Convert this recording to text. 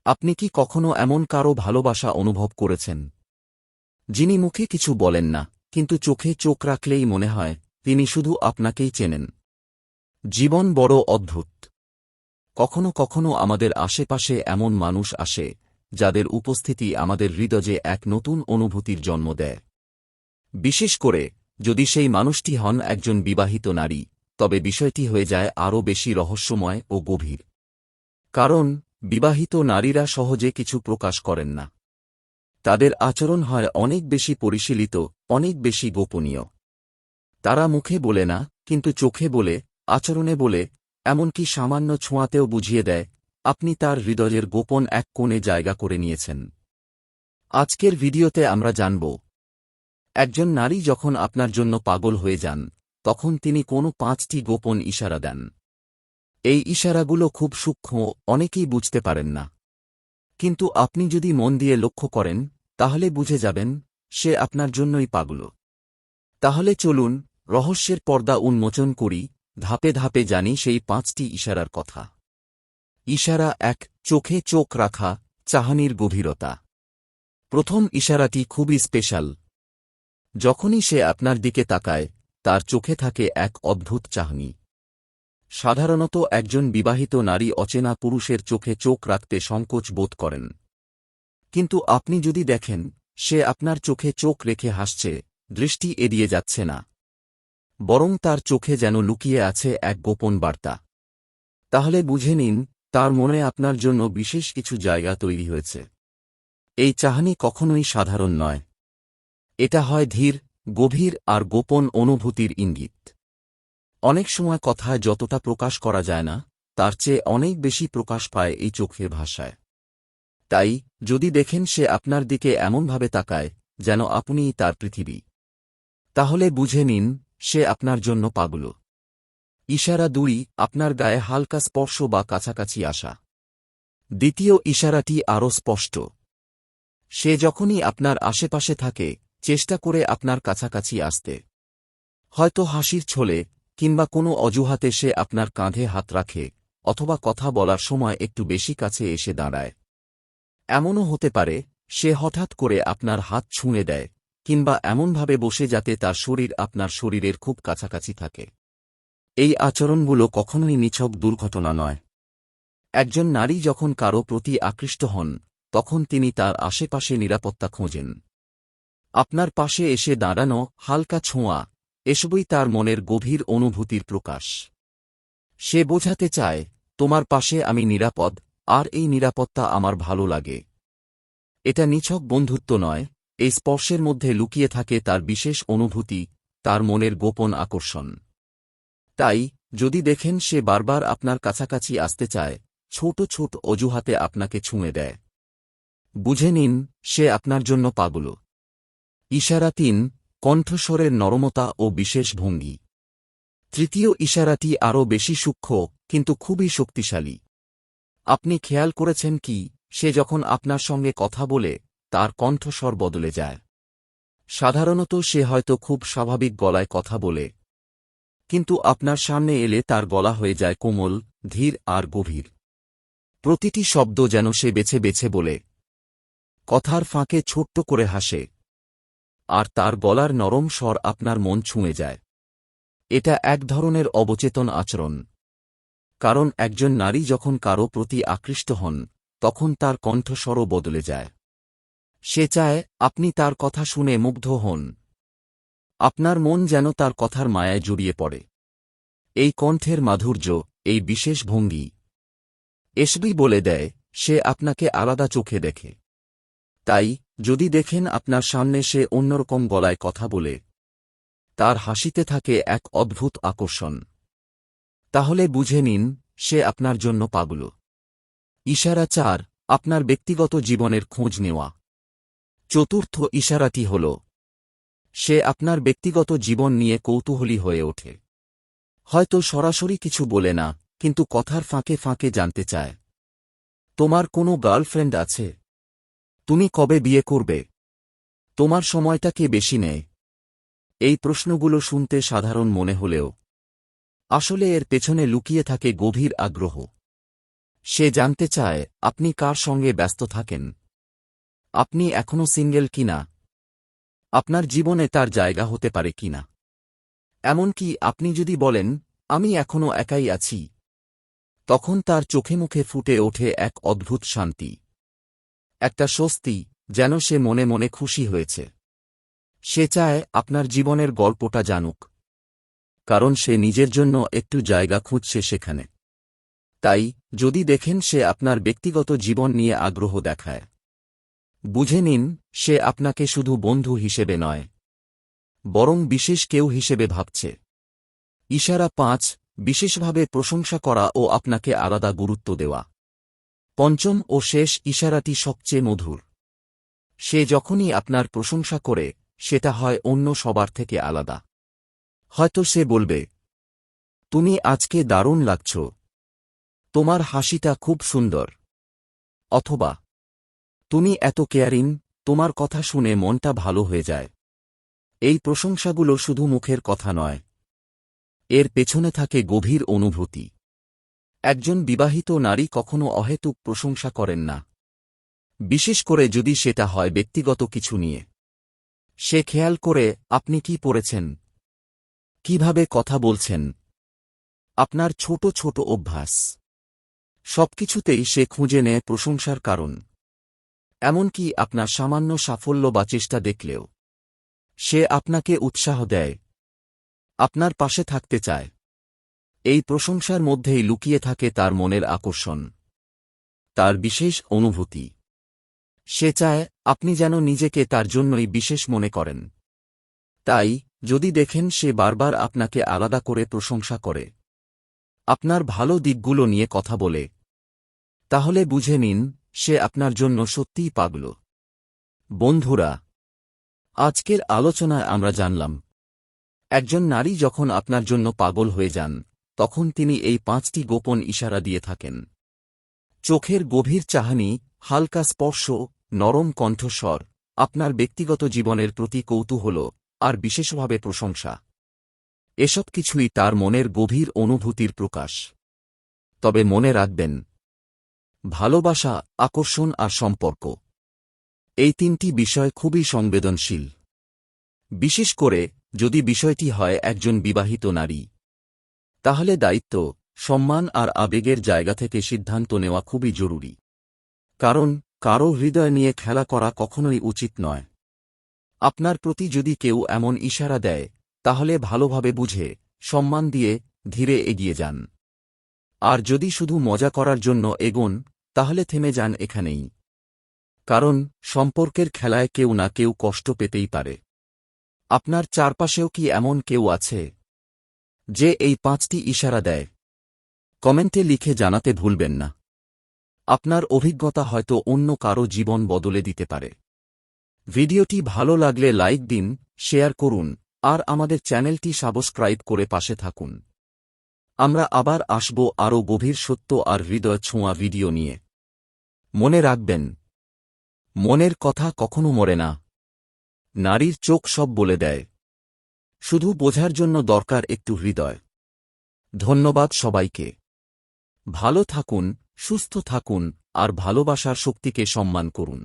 আপনি কি কখনো এমন কারো ভালোবাসা অনুভব করেছেন, যিনি মুখে কিছু বলেন না, কিন্তু চোখে চোখ রাখলেই মনে হয় তিনি শুধু আপনাকেই চেনেন? জীবন বড় অদ্ভুত। কখনো কখনো আমাদের আশেপাশে এমন মানুষ আসে, যাদের উপস্থিতি আমাদের হৃদয়ে এক নতুন অনুভূতির জন্ম দেয়। বিশেষ করে যদি সেই মানুষটি হন একজন বিবাহিত নারী, তবে বিষয়টি হয়ে যায় আরও বেশি রহস্যময় ও গভীর। কারণ বিবাহিত নারীরা সহজে কিছু প্রকাশ করেন না। তাদের আচরণ হয় অনেক বেশি পরিশীলিত, অনেক বেশি গোপনীয়। তারা মুখে বলে না, কিন্তু চোখে বলে, আচরণে বলে, এমনকি সামান্য ছোঁয়াতেও বুঝিয়ে দেয় আপনি তার হৃদয়ের গোপন এক কোণে জায়গা করে নিয়েছেন। আজকের ভিডিওতে আমরা জানব, একজন নারী যখন আপনার জন্য পাগল হয়ে যান, তখন তিনি কোনো 5টি গোপন ইশারা দেন। এই ইশারাগুলো খুব সূক্ষ্ম, অনেকেই বুঝতে পারেন না। কিন্তু আপনি যদি মন দিয়ে লক্ষ্য করেন, তাহলে বুঝে যাবেন সে আপনার জন্যই পাগল। তাহলে চলুন রহস্যের পর্দা উন্মোচন করি, ধাপে ধাপে জানি সেই 5টি ইশারার কথা। ইশারা 1, চোখে চোখ রাখা, চাহনির গভীরতা। প্রথম ইশারাটি খুবই স্পেশাল। যখনই সে আপনার দিকে তাকায়, তার চোখে থাকে এক অদ্ভুত চাহনি। সাধারণত একজন বিবাহিত নারী অচেনা পুরুষের চোখে চোখ রাখতে সংকোচ বোধ করেন। কিন্তু আপনি যদি দেখেন সে আপনার চোখে চোখ রেখে হাসছে, দৃষ্টি এড়িয়ে যাচ্ছে না, বরং তার চোখে যেন লুকিয়ে আছে এক গোপন বার্তা, তাহলে বুঝে নিন তার মনে আপনার জন্য বিশেষ কিছু জায়গা তৈরি হয়েছে। এই চাহনি কখনোই সাধারণ নয়। এটা হয় ধীর, গভীর আর গোপন অনুভূতির ইঙ্গিত। অনেক সময় কথায় যতটা প্রকাশ করা যায় না, তার চেয়ে অনেক বেশি প্রকাশ পায় এই চোখের ভাষায়। তাই যদি দেখেন সে আপনার দিকে এমনভাবে তাকায় যেন আপনিই তার পৃথিবী, তাহলে বুঝে নিন সে আপনার জন্য পাগল। ইশারা 2, আপনার গায়ে হালকা স্পর্শ বা কাছাকাছি আসা। দ্বিতীয় ইশারাটি আরও স্পষ্ট। সে যখনই আপনার আশেপাশে থাকে, চেষ্টা করে আপনার কাছাকাছি আসতে। হয়তো হাসির ছলে, কিংবা কোনো অজুহাতে সে আপনার কাঁধে হাত রাখে, অথবা কথা বলার সময় একটু বেশি কাছে এসে দাঁড়ায়। এমনও হতে পারে সে হঠাৎ করে আপনার হাত ছুঁয়ে দেয়, কিংবা এমনভাবে বসে যাতে তার শরীর আপনার শরীরের খুব কাছাকাছি থাকে। এই আচরণগুলো কখনোই নিছক দুর্ঘটনা নয়। একজন নারী যখন কারো প্রতি আকৃষ্ট হন, তখন তিনি তার আশেপাশে নিরাপত্তা খোঁজেন। আপনার পাশে এসে দাঁড়ানো, হালকা ছোঁয়া, এসবই তার মনের গভীর অনুভূতির প্রকাশ। সে বোঝাতে চায়, তোমার পাশে আমি নিরাপদ, আর এই নিরাপত্তা আমার ভালো লাগে। এটা নিছক বন্ধুত্ব নয়, এই স্পর্শের মধ্যে লুকিয়ে থাকে তার বিশেষ অনুভূতি, তার মনের গোপন আকর্ষণ। তাই যদি দেখেন সে বারবার আপনার কাছাকাছি আসতে চায়, ছোট ছোট অজুহাতে আপনাকে ছুঁয়ে দেয়, বুঝে নিন সে আপনার জন্য পাগল। ইশারা 3, কণ্ঠস্বরের নরমতা ও বিশেষ ভঙ্গি। তৃতীয় ইশারাটি আরও বেশি সূক্ষ্ম, কিন্তু খুবই শক্তিশালী। আপনি খেয়াল করেছেন কি, সে যখন আপনার সঙ্গে কথা বলে তার কণ্ঠস্বর বদলে যায়। সাধারণত সে হয়তো খুব স্বাভাবিক গলায় কথা বলে, কিন্তু আপনার সামনে এলে তার গলা হয়ে যায় কোমল, ধীর আর গভীর। প্রতিটি শব্দ যেন সে বেছে বেছে বলে, কথার ফাঁকে ছোট্ট করে হাসে, আর তার গলার নরম স্বর আপনার মন ছুঁয়ে যায়। এটা এক ধরনের অবচেতন আচরণ। কারণ একজন নারী যখন কারো প্রতি আকৃষ্ট হন, তখন তার কণ্ঠস্বরও বদলে যায়। সে চায় আপনি তার কথা শুনে মুগ্ধ হন। আপনার মন যেন তার কথার মায়ায় জড়িয়ে পড়ে। এই কণ্ঠের মাধুর্য, এই বিশেষ ভঙ্গি, এসবই বলে দেয় সে আপনাকে আলাদা চোখে দেখে। তাই যদি দেখেন আপনার সামনে সে অন্যরকম গলায় কথা বলে, তার হাসিতে থাকে এক অদ্ভুত আকর্ষণ, তাহলে বুঝে নিন সে আপনার জন্য পাগল। ইশারা 4, আপনার ব্যক্তিগত জীবনের খোঁজ নেওয়া। চতুর্থ ইশারাটি হল, সে আপনার ব্যক্তিগত জীবন নিয়ে কৌতূহলী হয়ে ওঠে। হয়তো সরাসরি কিছু বলে না, কিন্তু কথার ফাঁকে ফাঁকে জানতে চায়, তোমার কোনো গার্লফ্রেন্ড আছে? তুমি কবে বিয়ে করবে? তোমার সময়টা কে বেশি নেয়? এই প্রশ্নগুলো শুনতে সাধারণ মনে হলেও আসলে এর পেছনে লুকিয়ে থাকে গভীর আগ্রহ। সে জানতে চায় আপনি কার সঙ্গে ব্যস্ত থাকেন, আপনি এখনও সিঙ্গেল কিনা, আপনার জীবনে তার জায়গা হতে পারে কিনা। এমনকি আপনি যদি বলেন আমি এখনও একাই আছি, তখন তার চোখে মুখে ফুটে ওঠে এক অদ্ভুত শান্তি, একটা স্বস্তি, যেন সে মনে মনে খুশি হয়েছে। সে চায় আপনার জীবনের গল্পটা জানুক, কারণ সে নিজের জন্য একটু জায়গা খুঁজছে সেখানে। তাই যদি দেখেন সে আপনার ব্যক্তিগত জীবন নিয়ে আগ্রহ দেখায়, বুঝে নিন সে আপনাকে শুধু বন্ধু হিসেবে নয়, বরং বিশেষ কেউ হিসেবে ভাবছে। ইশারা ৫, বিশেষভাবে প্রশংসা করা ও আপনাকে আলাদা গুরুত্ব দেওয়া। পঞ্চম ও শেষ ইশারাটি সবচেয়ে মধুর। সে যখনই আপনার প্রশংসা করে, সেটা হয় অন্য সবার থেকে আলাদা। হয়তো সে বলবে, তুমি আজকে দারুণ লাগছ, তোমার হাসিটা খুব সুন্দর, অথবা তুমি এত কেয়ারিং, তোমার কথা শুনে মনটা ভালো হয়ে যায়। এই প্রশংসাগুলো শুধু মুখের কথা নয়, এর পেছনে থাকে গভীর অনুভূতি। একজন বিবাহিত নারী কখনো অহেতুক প্রশংসা করেন না, বিশেষ করে যদি সেটা হয় ব্যক্তিগত কিছু নিয়ে। সে খেয়াল করে আপনি কি পড়েছেন, কিভাবে কথা বলছেন, আপনার ছোট ছোট অভ্যাস, সবকিছুতেই সে খুঁজে নেয় প্রশংসার কারণ। এমনকি আপনার সামান্য সাফল্য বা চেষ্টা দেখলেও সে আপনাকে উৎসাহ দেয়, আপনার পাশে থাকতে চায়। এই প্রশংসার মধ্যেই লুকিয়ে থাকে তার মনের আকর্ষণ, তার বিশেষ অনুভূতি। সে চায় আপনি যেন নিজেকে তার জন্যই বিশেষ মনে করেন। তাই যদি দেখেন সে বারবার আপনাকে আলাদা করে প্রশংসা করে, আপনার ভালো দিকগুলো নিয়ে কথা বলে, তাহলে বুঝে নিন সে আপনার জন্য সত্যিই পাগল। বন্ধুরা, আজকের আলোচনায় আমরা জানলাম, একজন নারী যখন আপনার জন্য পাগল হয়ে যান, তখন তিনি এই ৫টি গোপন ইশারা দিয়ে থাকেন। চোখের গভীর চাহনি, হালকা স্পর্শ, নরম কণ্ঠস্বর, আপনার ব্যক্তিগত জীবনের প্রতি কৌতূহল, আর বিশেষভাবে প্রশংসা। এসব কিছুই তার মনের গভীর অনুভূতির প্রকাশ। তবে মনে রাখবেন, ভালোবাসা, আকর্ষণ আর সম্পর্ক, এই ৩টি বিষয় খুবই সংবেদনশীল। বিশেষ করে যদি বিষয়টি হয় একজন বিবাহিত নারী, তাহলে দায়িত্ব, সম্মান আর আবেগের জায়গা থেকে সিদ্ধান্ত নেওয়া খুবই জরুরি। কারণ কারও হৃদয় নিয়ে খেলা করা কখনোই উচিত নয়। আপনার প্রতি যদি কেউ এমন ইশারা দেয়, তাহলে ভালোভাবে বুঝে, সম্মান দিয়ে, ধীরে এগিয়ে যান। আর যদি শুধু মজা করার জন্য এগোন, তাহলে থেমে যান এখানেই। কারণ সম্পর্কের খেলায় কেউ না কেউ কষ্ট পেতেই পারে। আপনার চারপাশেও কি এমন কেউ আছে যে এই ৫টি ইশারা দেয়? কমেন্টে লিখে জানাতে ভুলবেন না। আপনার অভিজ্ঞতা হয়তো অন্য কারো জীবন বদলে দিতে পারে। ভিডিওটি ভালো লাগলে লাইক দিন, শেয়ার করুন, আর আমাদের চ্যানেলটি সাবস্ক্রাইব করে পাশে থাকুন। আমরা আবার আসব আরও গভীর সত্য আর হৃদয় ছোঁয়া ভিডিও নিয়ে। মনে রাখবেন, মনের কথা কখনো মরে না। নারীর চোখ সব বলে দেয়, শুধু বোঝার জন্য দরকার একটু হৃদয়। ধন্যবাদ সবাইকে। ভালো থাকুন, সুস্থ থাকুন, আর ভালোবাসার শক্তিকে সম্মান করুন।